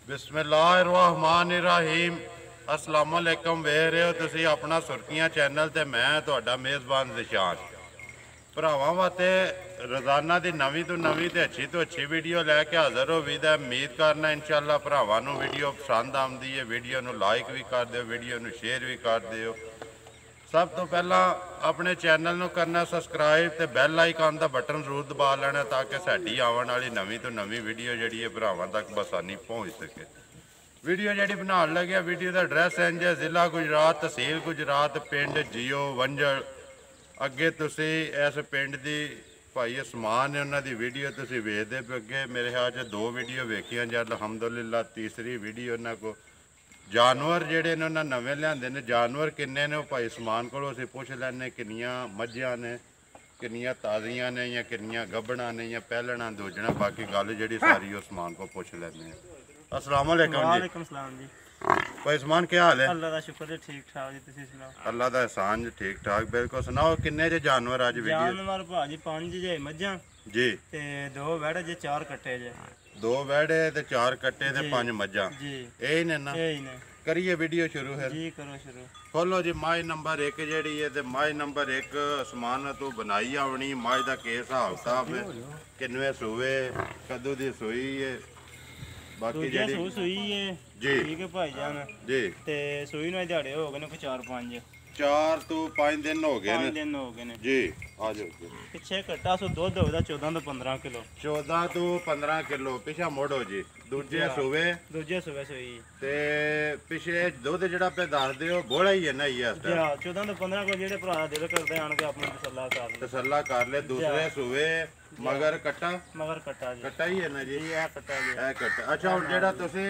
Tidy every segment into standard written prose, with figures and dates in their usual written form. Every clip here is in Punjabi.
बिस्मिल्लाहिर्रहमानिर्रहीम अस्सलामुअलैकुम वेख रहे हो तुसी अपना सुर्खियां चैनल ते मैं तुहाडा मेज़बान ज़िशान भरावां वास्ते रोज़ाना की नवीं तो नवीं ते अच्छी वीडियो लैके हाज़र हो भी उम्मीद करना इंशाअल्लाह भरावां नूं वीडियो पसंद आउंदी है। वीडियो नूं लाइक भी कर दिओ, वीडियो नूं शेयर भी कर दिओ। सब तो पहला अपने चैनल नूं करना सबसक्राइब ते बैल आइकन का बटन जरूर दबा लेना ताकि साडी आने वाली नवीं तो नवीं वीडियो जिहड़ी है भरावां तक बसानी पहुँच सके। वीडियो जी बनाने लगे वीडियो का एड्रैस इंज है जिला गुजरात तहसील गुजरात पिंड जियो वंजड़। अगे तुसी इस पिंड की भाई समान है उन्होंने वीडियो तुसी वेखते पे अगे मेरे ख्याल से 2 वीडियो वेखियां जब अलहमदुलिल्लाह तीसरी वीडियो उन्होंने को जानवर जेडे ने उन्हें नवे लियाते ने जानवर किन्ने ने भाई समान को असीं पुछ लैने किनियां मझां ने किनियां ताज़ियां ने या किनियां गब्बड़ां ने या पहलना दूजना बाकी गल जी सारी उस समान को पुछ लैने। अस्सलाम वालेकुम जी। भाई समान क्या हाल है? अल्लाह दा शुक्र है ठीक ठाक जी, तुसीं सुनाओ? अल्लाह दा एहसान जी ठीक ठाक। बिल्कुल सुनाओ किन्ने जे जानवर अज वीडियो? जानवर भाजी 5 जे मझां जी ते 2 वैड़ जे 4 कट्टे जे। 2 वैड़े ते 4 कट्टे ते 5 मझां जी यही ने ना? यही ने। करिए वीडियो शुरू है जी करो शुरू। खोलो जी। माई नंबर 1 जेड़ी है ते माई नंबर 1 समान तू बनाई आवनी माई दा के हिसाब किताब है किन्नवे सूए कदू दी सूई है बाकी जेड़ी सूई है जी ठीक है भाई जान जी ते सूई नु दिहाड़े हो गए ने कोई 4-5 तो 5 दिन हो गए ने। 5 दिन हो गए ने जी आ जाओ। पिछे कट्टा सो दूध होदा 14 तो 15 किलो। 14 तो 15 किलो पिछा मोड़ो जी। दूजे सूबे दूजे सूबे सूई ते पिछे दूध जेड़ा पे दस दियो बोला ही है ना ये जी। 14 तो 15 को जेड़े भरा दिल करदे आन के अपना तसल्ला कर ले। दूसरे सूबे मगर कट्टा जी कट्टा ही है ना जी? ये कट्टा जी है कट्टा। अच्छा हुन जेड़ा तुसी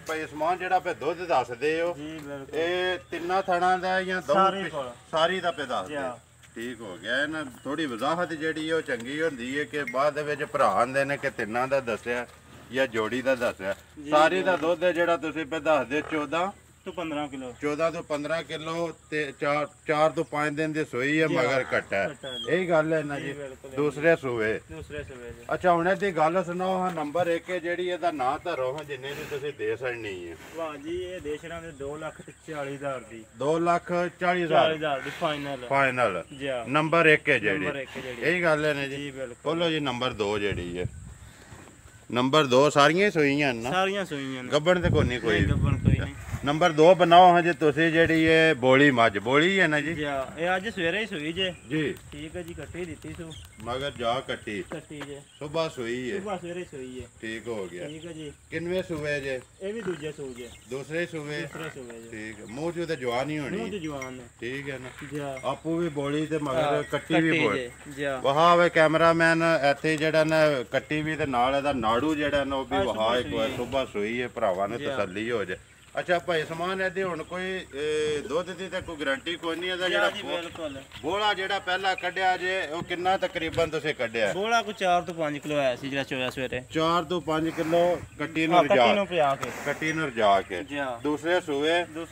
भाई समान जेड़ा पे दूध दसदे हो ए तिन्ना थणा दा या दो सारी दा पे दस दे? ठीक हो गया है ना। थोड़ी वजाहत जेड़ी है चंगी होंदी है कि बाद विच भरा आंदे ने कि तिन्ना दा दस्या या जोड़ी का दस्या। सारी का दुध है जेड़ा तुसी पे दस दे 14 तो 15 किलो। 14 तो 15 किलो ते 4 तो 5 दिन दी सोई है मगर कट्टा है। यही गल है ना जी? दूसरे सूबे अच्छा हुण दी गल सुनाओ। हां नंबर 1 है जेड़ी एदा नाम धरो हां जिन्ने दी तुसी दे सकनी है। वाह जी ये देशना दे 2,40,000 दी 2,40,000 दी फाइनल जी। नंबर 1 है जेड़ी यही गल है ना जी? बोलो जी नंबर 2 जेड़ी है। नंबर 2 सारियां ही सोईयां ना? सारियां सोईयां ने गब्बन ते कोई नहीं कोई गब्बन कोई नहीं। नंबर 2 बनाओ हां जी तुसी जेड़ी है बोली मज बोली है ना जी? ये आज सवेरे ही सोई जे जी ठीक है जी कट्टी दी सु मगर जा कट्टी जे सुबह सोई है सुबह सवेरे सोई है ठीक हो गया ठीक है जी। किनवे सूबे जे? ये भी दूजे सू जे दूसरे सूबे जे ठीक है। मुंह चो ते जवान ही होनी मुंह ते जवान है ठीक है ना जी। आपू भी बोली ते मगर कट्टी भी बोली जी। वहा वे कैमरामैन इत्थे जेड़ा ना कट्टी भी ते नाल एदा नाड़ू जेड़ा ना ओ भी वहा एक बार सुबह सोई है भरावां ने तसल्ली हो जाए। अच्छा भाई समान एदी हुण कोई दुध दी ते कोई गारंटी कोई नहीं एदा जेड़ा बिल्कुल बोला जेड़ा पहला कढिया जे ओ किन्ना तकरीबन तुसी कढिया? बोला को 4 तो 5 किलो आया सी जेड़ा चोया सवेरे 4 तो 5 किलो कट्टी नु रजा के कट्टी नु रजा के दूसरे सूए दुध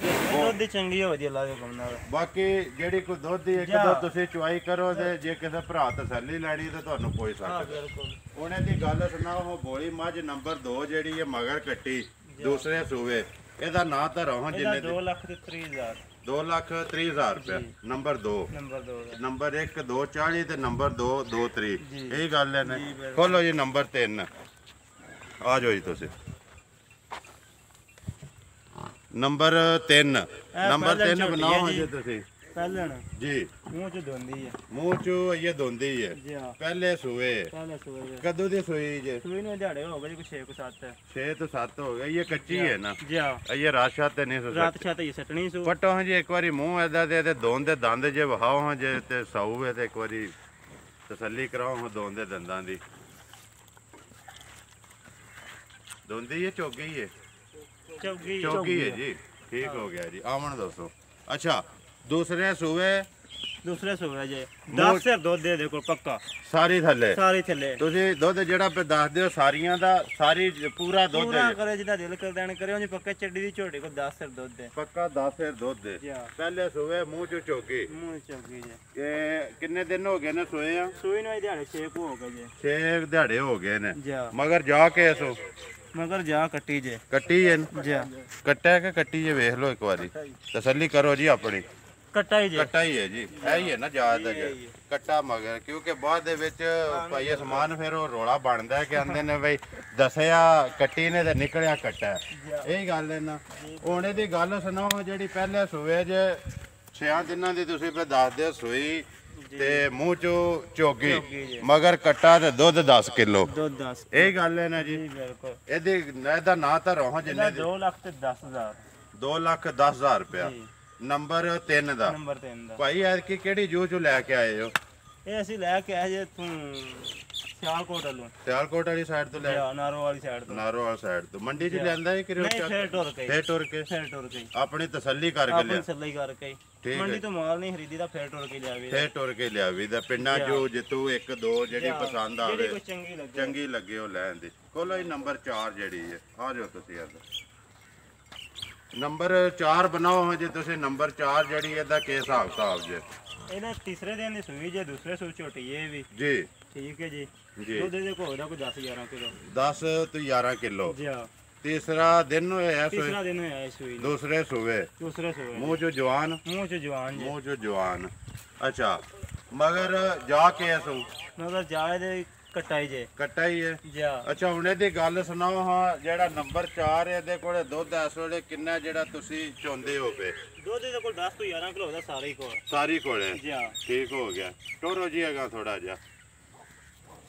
दी चंगी हो दी अल्लाह दे हुक्म नाल। बाकी जेड़ी कोई दुध दी एक दो तुसी चुआई करो ते जे किसे भरा तसल्ली लैनी ते तुहानू कोई सकदा बिल्कुल उन्हें दी गल सुनाओ। हो बोली मझ नंबर 2 जेड़ी है मगर कट्टी दूसरे सूए एदा नाम धरो हां जिन्ने 2,30,000 2,30,000 रुपया। नंबर 2 नंबर 1 2,40 ते नंबर 2 2,30 यही गल है ना? खोलो जी नंबर 3 आ जाओ जी तुसी नंबर 3 बनाओ हां जी तुसी पहलन जी। मुंह च दोंदी है मुंह चो ये दोंदी है पहले सूए कदू दी सोई जे? सूई नु दिहाड़े हो गए 6 को 7 6 तो 7 हो गए। ये कच्ची है ना जी? ये रात शात नहीं सो रात छाते ये सटनी सु पटो हां जी एक बारी मुंह एदा दे दोन दे दंद जे वहाओ हां जे ते साऊ है ते एक बारी तसल्ली कराओ हां दोन दे दंदां दी दोंदी है चौगी है चौगी है जी ठीक हो गया जी। आवन दोस्तों अच्छा दूसरे सूबे जे 10 सिर दूध दे कोल पक्का सारी थले तुसी दुध जेड़ा पे दस दियो सारियां दा सारी पूरा दुध पूरा करे जिदा दिल कर देन करे ओनी पक्का चड्डी दी झोटी को 10 सिर दूध दे पक्का 10 सिर दूध दे पहले सूबे मुंह चो चौकी जे। किन्ने दिन हो गए ने सोए हैं? सोई नु दिहाड़े 6 को हो गए जे 6 दिहाड़े हो गए ने जी। मगर जा के सो ਮਗਰ ਜਾ ਕੱਟੀ ਜੇ ਕੱਟੀ ਹੈ ਜਾ ਕੱਟਿਆ ਕਿ ਕੱਟੀ ਜੇ ਵੇਖ ਲਓ ਇੱਕ ਵਾਰੀ ਤਸੱਲੀ ਕਰੋ ਜੀ ਆਪਣੀ ਕੱਟਾ ਹੀ ਜੇ ਕੱਟਾ ਹੀ ਹੈ ਜੀ ਇਹ ਹੀ ਹੈ ਨਾ ਜ਼ਿਆਦਾ ਜੀ ਕੱਟਾ ਮਗਰ ਕਿਉਂਕਿ ਬਾਅਦ ਦੇ ਵਿੱਚ ਭਾਈ ਸਮਾਨ ਫਿਰ ਉਹ ਰੋਲਾ ਬਣਦਾ ਕਿ ਆਂਦੇ ਨੇ ਬਈ ਦੱਸਿਆ ਕੱਟੀ ਨੇ ਤੇ ਨਿਕਲਿਆ ਕੱਟਾ ਇਹ ਗੱਲ ਹੈ ਨਾ ਉਹਨੇ ਦੀ ਗੱਲ ਸੁਣਾਓ ਜਿਹੜੀ ਪਹਿਲੇ ਸੂਏ ਜੇ 6 ਦਿਨਾਂ ਦੀ ਤੁਸੀਂ ਫਿਰ ਦੱਸਦੇ ਸੂਈ ਤੇ ਮੂੰਹ ਚੋਂ ਚੋਗੀ ਮਗਰ ਕੱਟਾ ਤੇ ਦੁੱਧ 10 ਕਿਲੋ ਦੁੱਧ 10 ਇਹ ਗੱਲ ਹੈ ਨਾ ਜੀ ਬਿਲਕੁਲ ਇਹਦਾ ਨਾਂ ਤਾਂ ਰੋਹ ਜਿੰਨੇ 2 ਲੱਖ ਤੇ 10,000 2,10,000 ਰੁਪਇਆ ਨੰਬਰ 3 ਦਾ ਨੰਬਰ 3 ਦਾ ਭਾਈ ਐਤਕੀ ਕਿਹੜੀ ਜੂ ਚੋਂ ਲੈ ਕੇ ਆਏ ਹੋ ਇਹ ਅਸੀਂ ਲੈ ਕੇ ਆਏ ਜੇ ਤੂੰ ਸਿਆਲਕੋਟ ਵੱਲੋਂ ਸਿਆਲਕੋਟ ਵਾਲੀ ਸਾਈਡ ਤੋਂ ਲੈ ਨਾਰੋ ਵਾਲੀ ਸਾਈਡ ਤੋਂ ਨਾਰੋਵਾਲ ਸਾਈਡ ਤੋਂ ਮੰਡੀ 'ਚ ਲਿਆਂਦਾ ਹੈ ਕਿ ਨਹੀਂ ਫੇਰ ਟੁਰ ਕੇ ਫੇਰ ਟੁਰ ਕੇ ਫੇਰ ਟੁਰ ਕੇ ਆਪਣੀ ਤਸੱਲੀ ਕਰਕੇ ਆਪਣੀ ਲਿਆ ਤਸੱਲੀ ਕਰਕੇ ਠੀਕ ਹੈ। ਮੰਡੀ ਤੋਂ ਮਾਲ ਨਹੀਂ ਖਰੀਦੀ ਦਾ ਫੇਰ ਟੁਰ ਕੇ ਲਿਆਵੇ ਫੇਰ ਟੁਰ ਕੇ ਲਿਆ ਵੀ ਦਾ ਪਿੰਡਾਂ 'ਚੋਂ ਜਿੱਤੂ 1 2 ਜਿਹੜੀ ਪਸੰਦ ਜਿਹੜੀ ਆਵੇ ਕੋਈ ਚੰਗੀ ਲੱਗੇ ਚੰਗੀ ਲੱਗੇ ਉਹ ਲੈਣ ਦੀ ਕੋਲ ਹੀ ਨੰਬਰ 4 ਜਿਹੜੀ ਹੈ ਆ ਜਾਓ ਤੁਸੀਂ ਅੱਜ ਨੰਬਰ 4 ਬਣਾਓ ਜੇ ਤੁਸੀਂ ਨੰਬਰ 4 ਜਿਹੜੀ ਇਹਦਾ ਕੀ ਹਿਸਾਬ ਜੇ ਇਹਦਾ ਤੀਸਰੇ ਦਿਨ ਦੀ ਸੂਈ ਜੇ ਦੂਸਰੇ ਸੂਈ ਝੋਟੀ ਇਹ ਵੀ ਜੀ ਠੀਕ ਹੈ ਜੀ ਜੀ ਦੁੱਧ ਦੇ ਕੋਲ ਦਾ ਕੋਈ 10 11 ਕਿਲੋ 10 ਤੋਂ 11 ਕਿਲੋ ਜੀ ਹਾਂ ਤੀਸਰਾ ਦਿਨ ਹੋਇਆ ਤੀਸਰਾ ਦਿਨ ਹੋਇਆ ਇਸ ਸੂਈ ਦਾ ਦੂਸਰੇ ਸੂਵੇ ਦੂਸਰੇ ਸੂਈ ਮੂੰਹ ਚੋਂ ਜਵਾਨ ਮੂੰਹ ਚ ਜਵਾਨ ਜੀ ਮੂੰਹ ਚੋਂ ਜਵਾਨ ਅੱਛਾ ਮਗਰ ਜਾ ਕੇ ਸੂ ਮਗਰ ਜਾਏ ਦੇ ਕਟਾਈ ਜੇ ਕੱਟਾ ਹੀ ਹੈ ਜੀ ਹਾਂ ਅੱਛਾ ਹੁਣ ਇਹਦੀ ਗੱਲ ਸੁਣਾਓ ਹਾਂ ਜਿਹੜਾ ਨੰਬਰ 4 ਹੈ ਇਹਦੇ ਕੋਲੇ ਦੁੱਧ ਇਸ ਵੇਲੇ ਕਿੰਨਾ ਜਿਹੜਾ ਤੁਸੀਂ ਚਾਹੁੰਦੇ ਹੋਵੇ ਦੁੱਧ ਦੇ ਕੋਲ 10 ਤੋਂ 11 ਕਿਲੋ ਦਾ ਸਾਰੇ ਹੀ ਕੋਲ ਸਾਰੀ ਕੋਲੇ ਜੀ ਹਾਂ ਠੀਕ ਹੋ ਗਿਆ ਟੋਰੋ ਜੀ ਹੈਗਾ ਥੋੜਾ ਜਿਹਾ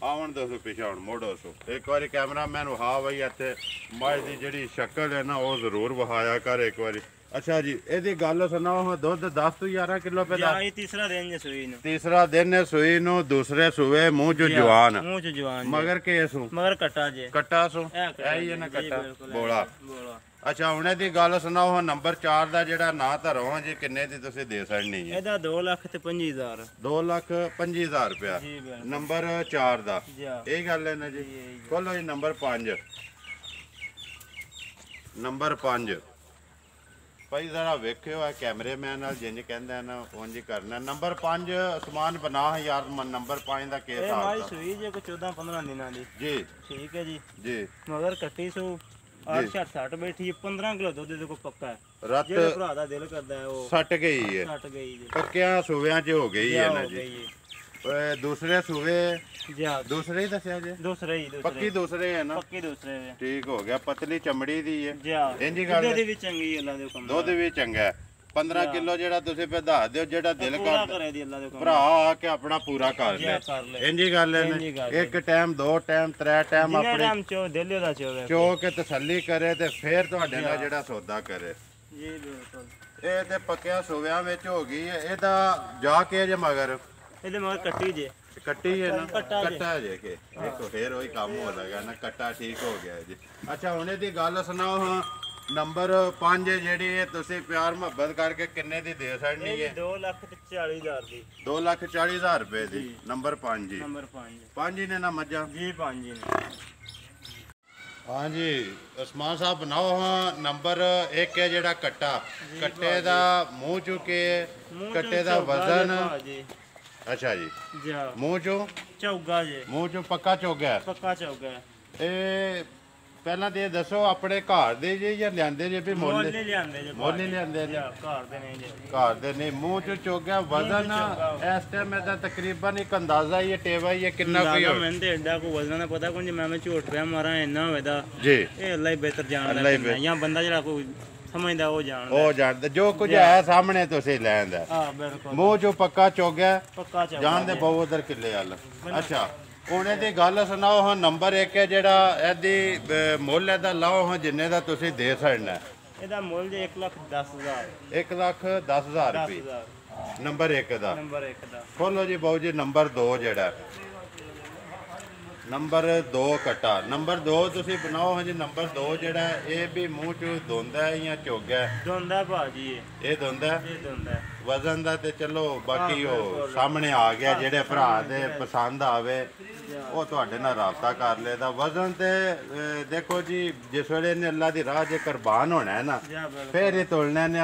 ਆਉਣ ਦੱਸੋ ਪਿੱਛੇ ਹੁਣ ਮੋੜੋ ਸੋ ਇੱਕ ਵਾਰੀ ਕੈਮਰਾਮੈਨ ਵਹਾ ਬਈ ਇੱਥੇ ਮੱਝ ਦੀ ਜਿਹੜੀ ਸ਼ਕਲ ਹੈ ਨਾ ਉਹ ਜ਼ਰੂਰ ਵਹਾਇਆ ਕਰ ਇੱਕ ਵਾਰੀ ਅੱਛਾ ਜੀ ਇਹਦੀ ਗੱਲ ਸੁਣਾਓ ਹਾਂ ਦੁੱਧ 10 ਤੋਂ 11 ਕਿਲੋ ਜੀ ਪੈਦਾ ਹਾਂ ਇਹ ਤੀਸਰਾ ਦਿਨ ਜੇ ਸੂਈ ਨੂੰ ਤੀਸਰਾ ਦਿਨ ਹੈ ਸੂਈ ਨੂੰ ਦੂਸਰੇ ਸੂਏ ਮੂੰਹ ਚੋਂ ਜਵਾਨ ਮੂੰਹ ਚ ਜਵਾਨ ਜੀ। ਮਗਰ ਕੇ ਸੂ ਮਗਰ ਕਟਾ ਜੇ ਕੱਟਾ ਸੂ ਇਹ ਇਹ ਹੀ ਹੈ ਨਾ ਜੀ, ਕੱਟਾ ਬਿਲਕੁਲ, ਬੋਲਾ ਬੋਲਾ ਅੱਛਾ ਹੁਣ ਇਹਦੀ ਗੱਲ ਸੁਣਾਓ ਹਾਂ ਨੰਬਰ 4 ਦਾ ਜਿਹੜਾ ਨਾਂ ਧਰੋ ਹਾਂ ਜੀ ਕਿੰਨੇ ਦੀ ਤੁਸੀਂ ਦੇ ਸਕਣੀ ਹੈ ਇਹਦਾ 2 ਲੱਖ ਤੇ 25,000 2,25,000 ਰੁਪਇਆ ਜੀ ਬਿਲਕੁਲ ਨੰਬਰ 4 ਦਾ ਜੀ ਹਾਂ ਇਹ ਗੱਲ ਹੈ ਨਾ ਜੀ ਖੋਲੋ ਜੀ ਨੰਬਰ 5 ਨੰਬਰ 5 ਭਾਈ ਜ਼ਰਾ ਵੇਖਿਓ ਆ ਕੈਮਰੇਮੈਨ ਨਾਲ ਜਿੰਜ ਕਹਿੰਦਾ ਨਾ ਉਂਝ ਹੀ ਕਰਨਾ ਨੰਬਰ 5 ਸਮਾਨ ਬਣਾ ਯਾਰ ਨੰਬਰ 5 ਦਾ ਕੀ ਇਹ ਹਿਸਾਬ ਮਾਈ ਦਾ ਸੂਈ ਜੇ ਕੋ 14 15 ਦਿਨਾਂ ਦੀ ਜੀ ਠੀਕ ਹੈ ਜੀ ਜੀ ਮਗਰ ਕੱਟੀ ਸੂ 860 ਬੈਠੀ 15 ਕਿਲੋ ਦੁੱਧ ਦੇ ਕੋ ਪੱਕਾ ਹੈ ਰੱਤ ਜਿਹੜੇ ਭਰਾ ਦਾ ਦਿਲ ਕਰਦਾ ਹੈ ਉਹ ਸੱਟ ਗਈ ਹੈ ਛੱਟ ਗਈ ਜੀ ਪੱਕਿਆਂ ਸੂਬਿਆਂ 'ਚ ਹੋ ਗਈ ਹੈ ਨਾ ਹੋ ਜੀ ਗਈ ਦੂਸਰੇ ਸੂਬੇ ਜੀ ਹਾਂ ਦੂਸਰੇ ਹੀ ਦੱਸਿਆ ਜੀ ਦੂਸਰੇ ਹੀ ਪੱਕੀ ਦੂਸਰੇ ਹੈ ਨਾ ਪੱਕੀ ਦੂਸਰੇ ਵੇ ਠੀਕ ਹੋ ਗਿਆ ਪਤਲੀ ਚਮੜੀ ਦੀ ਹੈ ਜੀ ਹਾਂ ਇੰਝ ਹੀ ਗੱਲ ਦੁੱਧ ਦੀ ਵੀ ਚੰਗੀ ਅੱਲਾ ਦੇ ਹੁਕਮ ਦੁੱਧ ਵੀ ਚੰਗਾ ਹੈ 15 ਕਿਲੋ ਜਿਹੜਾ ਤੁਸੀਂ ਵਧਾ ਦਿਓ ਜਿਹੜਾ ਦਿਲ ਪੂਰਾ ਕਰਦਾ ਕਰੇ ਦੀ ਅੱਲਾ ਦੇ ਹੁਕਮ ਭਰਾ ਆ ਕੇ ਆਪਣਾ ਪੂਰਾ ਕਰ ਲੈ ਕਰ ਲੈ ਇੰਝ ਹੀ ਗੱਲ ਹੈ ਇੰਝ ਹੀ ਨਾ। ਗੱਲ ਹੈ। ਇੱਕ ਟਾਈਮ ਦੋ ਟਾਈਮ ਤਰੇ ਟਾਈਮ ਜਿੰਨੇ ਆਪਣੇ ਟਾਈਮ ਚੋ ਦਿਲ ਦਾ ਚੋਵੇ ਚੋ ਕੇ ਤਸੱਲੀ ਕਰੇ ਤੇ ਫੇਰ ਤੁਹਾਡੇ ਨਾਲ ਜਿਹੜਾ ਸੌਦਾ ਕਰੇ ਜੀ ਬਿਲਕੁਲ ਇਹ ਤੇ ਪੱਕਿਆ ਸੋਵਿਆਂ ਵਿੱਚ ਹੋ ਗਈ ਹੈ ਇਹਦਾ ਜਾ ਕੇ ਜੇ ਮਗਰ ਇਹਦੇ ਮਗਰ ਕੱਟੀ ਜੇ ਕੱਟੀ ਹੈ ਨਾ ਕੱਟਾ ਜੇ। ਕੱਟਾ ਜੇ ਕੇ ਦੇਖੋ ਫੇਰ ਉਹੀ ਕੰਮ ਹੋ ਲੱਗਾ ਨਾ ਕੱਟਾ ਠੀਕ ਹੋ ਗਿਆ ਜੀ ਅੱਛਾ ਹੁਣ ਇਹਦੀ ਗੱਲ ਸੁਣਾਓ ਹਾਂ ਨੰਬਰ 5 ਜਿਹੜੀ ਹੈ ਤੁਸੀਂ ਪਿਆਰ ਮੁਹੱਬਤ ਕਰਕੇ ਕਿੰਨੇ ਦੀ ਦੇ ਸਕਣੀ ਇਹ ਹੈ 2 ਲੱਖ ਤੇ 40,000 ਦੀ 2,40,000 ਰੁਪਏ ਦੀ ਨੰਬਰ 5 ਜੀ ਨੰਬਰ 5 5 ਹੀ ਨੇ ਨਾ ਮੱਝਾਂ ਜੀ 5 ਜੀ ਹਾਂਜੀ ਉਸਮਾਨ ਸਾਹਿਬ ਬਣਾਓ ਹਾਂ ਨੰਬਰ 1 ਹੈ ਜਿਹੜਾ ਕੱਟਾ ਕੱਟੇ ਦਾ ਮੂੰਹ ਚੁੱਕੇ ਕੱਟੇ ਦਾ ਵਜ਼ਨ ਜੀ ਅੱਛਾ ਜੀ ਜੀ ਮੂੰਹ ਚੋਂ ਚੌਗਾ ਜੇ ਮੂੰਹ ਚੋਂ ਪੱਕਾ ਚੁੱਕ ਗਿਆ ਪੱਕਾ ਚੌਗਾ ਇਹ ਪਹਿਲਾਂ ਤੇ ਇਹ ਦੱਸੋ ਆਪਣੇ ਘਰ ਦੇ ਜੇ ਜਾਂ ਲਿਆਂਦੇ ਜੇ ਵੀ ਮੁੱਲ ਮੁੱਲ ਹੀ ਲਿਆਂਦੇ ਜੇ ਮੁੱਲ ਹੀ ਲਿਆਂਦੇ ਨੇ ਘਰ ਦੇ ਨਹੀਂ ਜੇ ਘਰ ਦੇ ਨਹੀਂ ਮੂੰਹ ਚੋਂ ਚੁੱਕ ਗਿਆ ਵਜ਼ਨ ਇਸ ਟਾਈਮ ਇਹਦਾ ਤਕਰੀਬਨ ਇੱਕ ਅੰਦਾਜ਼ਾ ਹੀ ਹੈ ਟੇਵਾ ਹੀ ਹੈ ਕਿੰਨਾ ਕੋਈ ਦਾਦਾ ਮੈਨੂੰ ਤੇ ਐਡਾ ਕੋ ਵਜ਼ਨ ਦਾ ਪਤਾ ਕੋਈ ਮੈਂ ਝੂਠ ਪਿਆ ਮਾਰਾਂ ਇੰਨਾ ਹੋਵੇਦਾ ਜੀ ਇਹ ਅੱਲਾ ਹੀ ਬਿਹਤਰ ਜਾਣਦਾ ਅੱਲਾ ਹੀ ਕਿੰਨਾ, ਜਾਂ ਬੰਦਾ ਜਿਹੜਾ ਕੋਈ ਸਮਝਦਾ ਉਹ ਜਾਣਦਾ ਉਹ ਜਾਣਦਾ ਜੋ ਕੁਝ ਹੈ ਸਾਹਮਣੇ ਤੁਸੀਂ ਲੈਂਦਾ ਹਾਂ ਬਿਲਕੁਲ ਮੂੰਹ ਚੋਂ ਪੱਕਾ ਚੁੱਕ ਗਿਆ ਪੱਕਾ ਚੌਗਾ ਜਾਣਦੇ ਬਹੁ ਉਧਰ ਕਿੱਲੇ ਵੱਲ ਅੱਛਾ ਉਹਨੇ ਦੀ ਗੱਲ ਸੁਣਾਓ ਹਾਂ ਨੰਬਰ 1 ਹੈ ਜਿਹੜਾ ਇਹਦੀ ਮੁੱਲ ਇਹਦਾ ਲਾਓ ਹਾਂ ਜਿੰਨੇ ਦਾ ਤੁਸੀਂ ਦੇ ਸਕਣਾ ਇਹਦਾ ਮੁੱਲ ਜੇ 1,10,000 1,10,000 ਰੁਪਏ 10,000 ਨੰਬਰ 1 ਦਾ ਨੰਬਰ 1 ਦਾ ਖੋਲੋ ਜੀ ਬਾਊ ਜੀ ਨੰਬਰ 2 ਜਿਹੜਾ ਨੰਬਰ 2 ਕਟਾ ਨੰਬਰ 2 ਤੁਸੀਂ ਬਣਾਓ ਹਾਂ ਜੀ ਨੰਬਰ 2 ਜਿਹੜਾ ਇਹ ਵੀ ਮੂੰਹ ਚ ਧੁੰਦਾ ਹੈ ਜਾਂ ਚੋਗਾ ਦੋਂਦਾ ਭਾਜੀ ਇਹ ਧੁੰਦਾ ਇਹ ਦੋਂਦਾ ਵਜ਼ਨ ਦਾ ਤੇ ਚਲੋ ਬਾਕੀ ਉਹ ਸਾਹਮਣੇ ਆ ਗਿਆ ਜਿਹੜੇ ਭਰਾ ਦੇ ਪਸੰਦ ਆਵੇ ਉਹ ਤੁਹਾਡੇ ਨਾਲ ਰਾਬਤਾ ਕਰ ਲੇਦਾ ਵਜ਼ਨ ਤੇ ਦੇਖੋ ਜੀ ਜਿਸ ਵੇਲੇ ਨੇ ਅੱਲਾ ਦੀ ਰਾਹ 'ਚ ਕੁਰਬਾਨ ਹੋਣਾ ਹੈ ਨਾ ਫੇਰ ਹੀ ਤੋਲਣਾ ਨੇ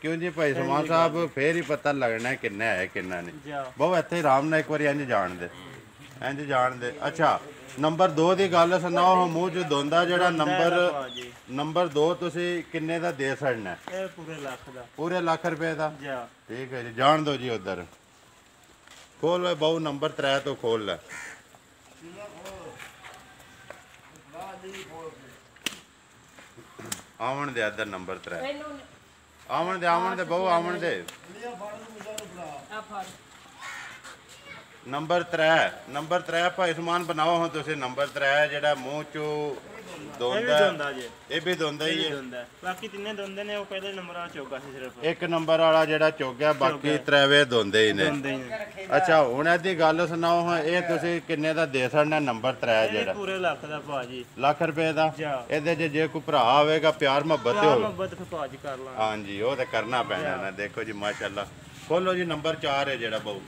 ਕਿਉਂ ਜੀ ਭਾਈ ਸਮਾਨ ਸਾਹਿਬ ਫੇਰ ਹੀ ਪਤਾ ਲੱਗਣਾ ਕਿੰਨਾ ਹੈ ਕਿੰਨਾ ਨਹੀਂ ਬਹੁਤ ਇੱਥੇ ਆਰਾਮ ਨਾਲ ਇੱਕ ਵਾਰੀ ਇੰਜ ਜਾਣਦੇ ਅੱਛਾ ਨੰਬਰ 2 ਦੀ ਗੱਲ ਸੁਣਾਓ ਮੂੰਹ ਚ ਦੋਂਦਾ ਜਿਹੜਾ ਨੰਬਰ 2 ਤੁਸੀਂ ਕਿੰਨੇ ਦਾ ਦੇ ਛੜਨਾ? ਇਹ ਪੂਰੇ ਲੱਖ ਦਾ। ਪੂਰੇ ਲੱਖ ਰੁਪਏ ਦਾ? ਜੀ ਠੀਕ ਹੈ ਜੀ, ਜਾਣ ਦਿਓ ਜੀ ਉਧਰ। ਖੋਲ ਵੇ ਬਹੁ ਨੰਬਰ 3 ਤੋਂ ਖੋਲ ਲੈ। ਆਵਣ ਦੇ ਇੱਧਰ ਨੰਬਰ 3 ਆਵਣ ਦੇ ਬਹੁ ਆਵਣ ਦੇ। ਨੰਬਰ 3 ਭਾਈ ਸਮਾਨ ਬਣਾਓ ਹੁਣ ਤੁਸੀਂ। ਨੰਬਰ 3 ਜਿਹੜਾ ਮੂੰਹ ਚੋਂ ਦੋਂਦਾ ਇਹ ਵੀ ਦੋਂਦਾ ਹੀ ਹੈ। ਬਾਕੀ ਤਿੰਨੇ ਦੋਂਦੇ ਨੇ। ਉਹ ਪਹਿਲੇ ਨੰਬਰ ਵਾਲਾ ਚੋਗਾ ਸੀ ਸਿਰਫ। ਇੱਕ ਨੰਬਰ ਵਾਲਾ ਜਿਹੜਾ ਚੋਗਿਆ, ਬਾਕੀ ਤਰੇਵੇ ਦੋਂਦੇ ਹੀ ਨੇ। ਅੱਛਾ ਹੁਣ ਇਹਦੀ ਗੱਲ ਸੁਣਾਓ ਹਾਂ, ਇਹ ਤੁਸੀਂ ਕਿੰਨੇ ਦਾ ਦੇ ਸਕਣਾ ਨੰਬਰ 3 ਜਿਹੜਾ? ਪੂਰੇ ਲੱਖ ਦਾ ਭਾਜੀ। ਲੱਖ ਰੁਪਏ ਦਾ? ਇਹਦੇ 'ਚ ਜੇ ਕੋਈ ਭਰਾ ਆਵੇਗਾ ਪਿਆਰ ਮੁਹੱਬਤ ਫਿਰ ਭਾਜੀ ਕਰ ਲਾਂ। ਹਾਂਜੀ ਉਹ ਤੇ ਕਰਨਾ ਪੈਣਾ ਨਾ। ਦੇਖੋ ਜੀ ਮਾਸ਼ਾਅੱਲਾ। ਖੋਲੋ ਜੀ ਨੰਬਰ 4 ਹੈ ਜਿਹੜਾ ਬਹੁ।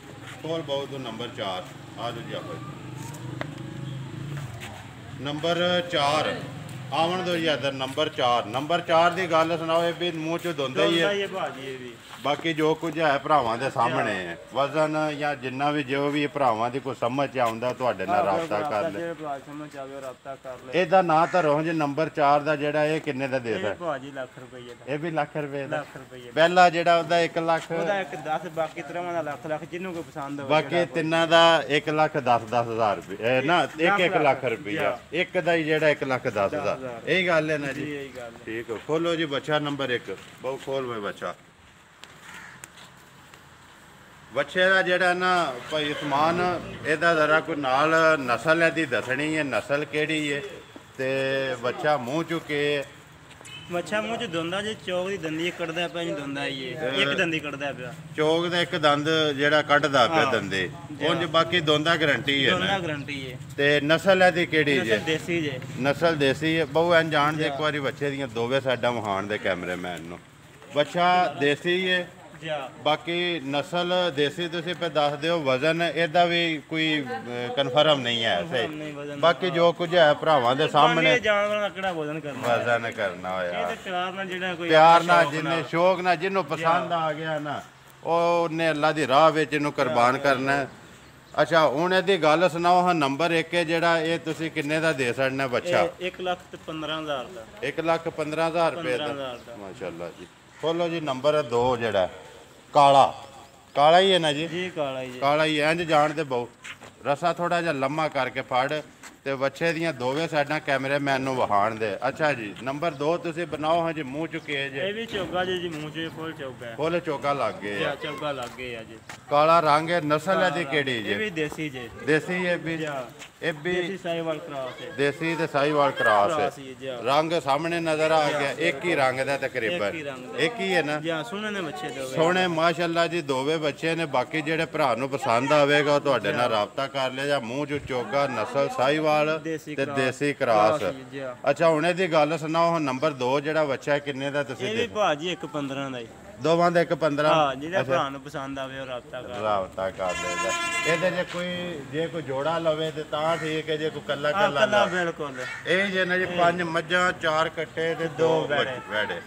ਖੋਲ ਬਹੁ ਤੂੰ ਨੰਬਰ 4 ਆ ਜਾਓ ਜੀ ਆਪੋ। ਨੰਬਰ 4 ਆਵਣ ਦੋ ਜੀ ਇੱਧਰ। ਨੰਬਰ 4 ਦੀ ਗੱਲ ਸੁਣਾਓ। ਇਹ ਵੀ ਮੂੰਹ ਚੋਂ ਦੋਂਦਾ ਹੀ ਹੈ ਭਾਜੀ। ਇਹ ਵੀ ਬਾਕੀ ਜੋ ਕੁਝ ਹੈ ਭਰਾਵਾਂ ਦੇ ਸਾਹਮਣੇ ਹੈ। ਵਜ਼ਨ ਜਾਂ ਜਿੰਨਾ ਵੀ ਜੋ ਵੀ ਭਰਾਵਾਂ ਦੀ ਕੋਈ ਸਮਝ ਆਉਂਦਾ ਤੁਹਾਡੇ ਨਾਲ ਰਾਬਤਾ ਕਰ ਲੈ। ਇਹਦਾ ਨਾਂ ਤਾਂ ਰੋਹ ਜੀ ਨੰਬਰ 4 ਦਾ ਜਿਹੜਾ ਇਹ ਕਿੰਨੇ ਦਾ ਦੇ ਸਕਦਾ? ਭਾਜੀ ਲੱਖ ਰੁਪਏ ਦਾ। ਇਹ ਵੀ ਲੱਖ ਰੁਪਏ ਦਾ? ਪਹਿਲਾ ਜਿਹੜਾ ਉਹਦਾ 1 ਲੱਖ, ਉਹਦਾ 1 10, ਬਾਕੀ ਤਰ੍ਹਾਂ ਦਾ ਲੱਖ ਜਿਹਨੂੰ ਕੋਈ ਪਸੰਦ ਹੋਵੇ। ਬਾਕੀ ਤਿੰਨਾਂ ਦਾ 1 ਲੱਖ 10,000 ਰੁਪਏ ਨਾ। 1 ਲੱਖ ਰੁਪਇਆ ਇੱਕ ਦਾ ਹੀ ਜਿਹੜਾ 1 ਲੱਖ 10,000। ਇਹੀ ਗੱਲ ਹੈ ਨਾ ਜੀ? ਠੀਕ ਹੈ। ਖੋਲੋ ਜੀ ਬੱਚਾ ਨੰਬਰ 1 ਬਹੁਤ ਖੋਲ ਵੇ ਬੱਚਾ। ਬੱਚੇ ਦਾ ਜਿਹੜਾ ਨਾ ਭਾਈ ਉਸਮਾਨ ਇਹਦਾ ਜ਼ਰਾ ਕੋਈ ਨਾਲ ਨਸਲ ਇਹਦੀ ਦੱਸਣੀ ਹੈ। ਨਸਲ ਕਿਹੜੀ ਹੈ ਤੇ ਬੱਚਾ ਮੂੰਹ ਚੁੱਕੇ ਬੱਚਾ ਮੂੰਹ ਚ ਦੋਂਦਾ ਜੇ ਚੌਕ ਦੀ ਦੰਦੀ ਕੱਢਦਾ ਪਿਆ। ਨਹੀਂ ਦੋਂਦਾ ਇੱਕ ਦੰਦੀ ਕੱਢਦਾ ਪਿਆ। ਚੌਕ ਦਾ ਇੱਕ ਦੰਦ ਜਿਹੜਾ ਕੱਢਦਾ ਪਿਆ ਦੰਦੇ। ਉਂਝ ਬਾਕੀ ਦੋਂਦਾ ਗਰੰਟੀ ਹੈ ਨਾ? ਗਰੰਟੀ ਹੈ। ਤੇ ਨਸਲ ਇਹਦੀ ਕਿਹੜੀ ਜੇ? ਦੇਸੀ ਜੇ। ਨਸਲ ਦੇਸੀ ਹੈ। ਬਹੁ ਐਂ ਜਾਣ ਦੇ ਇੱਕ ਵਾਰੀ ਬੱਚੇ ਦੀਆਂ ਦੋਵੇਂ ਸਾਈਡਾਂ ਵਹਾਣ ਦੇ ਕੈਮਰਾਮੈਨ ਨੂੰ। ਬੱਚਾ ਦੇਸੀ ਹੈ। ਬਾਕੀ ਨਸਲ ਦੇਸੀ ਤੁਸੀਂ ਪੇ ਦੱਸ ਦਿਓ। ਵਜ਼ਨ ਇਹਦਾ ਵੀ ਕੋਈ ਕਨਫਰਮ ਨਹੀਂ ਹੈ ਸਹੀ। ਬਾਕੀ ਜੋ ਕੁਝ ਹੈ ਭਰਾਵਾਂ ਦੇ ਸਾਹਮਣੇ ਵਜ਼ਨ ਕਰਨਾ ਹੋਇਆ ਪਿਆਰ ਨਾਲ ਜਿੰਨੇ ਸ਼ੌਕ ਨਾਲ ਜਿਹਨੂੰ ਪਸੰਦ ਆ ਗਿਆ ਨਾ ਉਹਨੇ ਅੱਲਾ ਦੀ ਰਾਹ ਵਿੱਚ ਇਹਨੂੰ ਕੁਰਬਾਨ ਕਰਨਾ। ਅੱਛਾ ਹੁਣ ਇਹਦੀ ਗੱਲ ਸੁਣਾਓ ਹਾਂ। ਨੰਬਰ 1 ਹੈ ਜਿਹੜਾ ਇਹ ਤੁਸੀਂ ਕਿੰਨੇ ਦਾ ਦੇ ਸਕਣਾ ਬੱਚਾ? 1,15,000 ਦਾ। 1,15,000 ਰੁਪਏ ਦਾ? ਮਾਸ਼ਾਅੱਲਾ ਜੀ। ਖੋਲੋ ਜੀ ਨੰਬਰ 2 ਜਿਹੜਾ ਕਾਲਾ ਹੀ ਹੈ ਨਾ ਜੀ? ਜੀ ਕਾਲਾ ਹੀ। ਇੰਜ ਜਾਣ ਦੇ ਬਹੁ ਰਸਾ ਥੋੜਾ ਜਿਹਾ ਲੰਮਾ ਕਰਕੇ ਫੜ ਤੇ ਬੱਚੇ ਦੀਆਂ ਦੋਵੇਂ ਸਾਈਡਾਂ ਕੈਮਰਾਮੈਨ ਨੂੰ ਵਹਾਣ ਦੇ। ਅੱਛਾ ਜੀ ਨੰਬਰ 2 ਤੁਸੀਂ ਬਣਾਓ ਹਾਂ ਜੀ ਮੂੰਹ ਚੁੱਕੇ ਜੇ। ਇਹ ਵੀ ਚੋਗਾ ਜੀ ਮੂੰਹ ਚ ਫੁੱਲ ਚੋਗਾ ਹੈ। ਫੁੱਲ ਚੋਗਾ ਲੱਗ ਗਏ ਆ। ਚੋਗਾ ਲੱਗ ਗਏ ਆ ਜੀ। ਕਾਲਾ ਰੰਗ ਹੈ। ਨਸਲ ਇਹਦੀ ਕਿਹੜੀ ਜੇ? ਇਹ ਵੀ ਦੇਸੀ ਜੇ। ਦੇਸੀ ਇਹ ਵੀ ਦੇਸੀ ਸਾਈਵਾਲ ਕ੍ਰਾਸ ਹੈ। ਦੇਸੀ ਤੇ ਸਾਈਵਾਲ ਕ੍ਰਾਸ ਹੈ। ਰੰਗ ਸਾਹਮਣੇ ਨਜ਼ਰ ਆ ਗਿਆ। ਇੱਕ ਹੀ ਰੰਗ ਦਾ ਤਕਰੀਬਨ ਇੱਕ ਹੀ ਹੈ ਨਾ? ਸੋਹਣੇ ਨੇ ਬੱਚੇ ਦੋਵੇਂ। ਸੋਹਣੇ ਮਾਸ਼ਾਅੱਲਾ ਜੀ ਦੋਵੇਂ ਬੱਚੇ ਨੇ। ਬਾਕੀ ਜਿਹੜੇ ਭਰਾ ਨੂੰ ਪਸੰਦ ਆਵੇਗਾ ਉਹ ਤੁਹਾਡੇ ਨਾਲ ਰਾਬਤਾ ਕਰ ਲਿਆ। ਜਾਂ ਮੂੰਹ ਚ ਚੋਗਾ ਨਸਲ ਸਾਈਵਾਲ ਤੇ ਦੇਸੀ ਕ੍ਰਾਸ। ਅੱਛਾ ਹੁਣ ਇਹਦੀ ਗੱਲ ਸੁਣਾਓ। ਨੰਬਰ 2 ਜਿਹੜਾ ਬੱਚਾ ਕਿੰਨੇ ਦਾ ਤੁਸੀਂ? ਇਹ ਵੀ ਭਾਜੀ 1,15 ਦਾ ਹੀ। ਦੋਵਾਂ ਦਾ 1,15? ਹਾਂ ਜਿਹੜਾ ਭਰਾ ਨੂੰ ਪਸੰਦ ਆਵੇ ਉਹ ਰਾਬਤਾ ਕਰ ਲੇਗਾ। ਇਹਦੇ ਜੇ ਕੋਈ ਜੋੜਾ ਲਵੇ ਤੇ ਤਾਂ ਠੀਕ ਹੈ। ਜੇ ਕੋਈ ਕੱਲਾ ਬਿਲਕੁਲ ਇਹ ਜੇ ਨਾ ਜੀ 5 ਮੱਝਾਂ 4 ਕੱਟੇ ਤੇ 2 ਵੈੜੇ।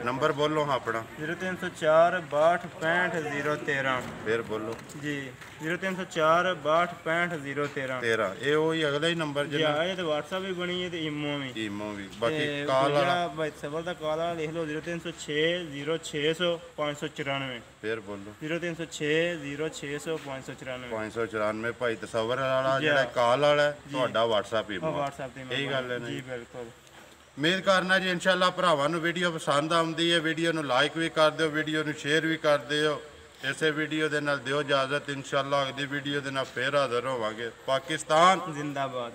ਨੰਬਰ ਬੋਲੋ ਆਪਣਾ। 0304 62 65 013। ਫਿਰ ਬੋਲੋ ਜੀ। 0304 62 65 013। ਇਹ ਉਹੀ ਅਗਲਾ ਹੀ ਨੰਬਰ ਜੀ। ਇਹ ਤੇ WhatsApp ਵੀ ਬਣੀ ਹੈ ਤੇ ਈਮੋ ਵੀ। ਬਾਕੀ ਕਾਲ ਵਾਲਾ WhatsApp ਦਾ ਕਾਲ ਵਾਲਾ ਲਿਖ ਲਓ 0306 0600 594। ਫਿਰ ਬੋਲੋ 0306 0600 594। 594 ਭਾਈ ਤਸਵਰ ਵਾਲਾ ਜਿਹੜਾ ਕਾਲ ਵਾਲਾ ਤੁਹਾਡਾ WhatsApp ਹੀ WhatsApp ਤੇ ਇਹੀ ਗੱਲ ਹੈ ਨਾ ਜੀ? ਬਿਲਕੁਲ। ਉਮੀਦ ਕਰਨਾ ਜੀ ਇਨਸ਼ਾਅੱਲਾ ਭਰਾਵਾਂ ਨੂੰ ਵੀਡੀਓ ਪਸੰਦ ਆਉਂਦੀ ਹੈ। ਵੀਡੀਓ ਨੂੰ ਲਾਈਕ ਵੀ ਕਰ ਦਿਓ, ਵੀਡੀਓ ਨੂੰ ਸ਼ੇਅਰ ਵੀ ਕਰ ਦਿਓ। ਇਸੇ ਵੀਡੀਓ ਦੇ ਨਾਲ ਦਿਓ ਇਜਾਜ਼ਤ। ਇਨਸ਼ਾਅੱਲਾ ਅਗਲੀ ਵੀਡੀਓ ਦੇ ਨਾਲ ਫੇਰ ਹਾਜ਼ਰ ਹੋਵਾਂਗੇ। ਪਾਕਿਸਤਾਨ ਜ਼ਿੰਦਾਬਾਦ।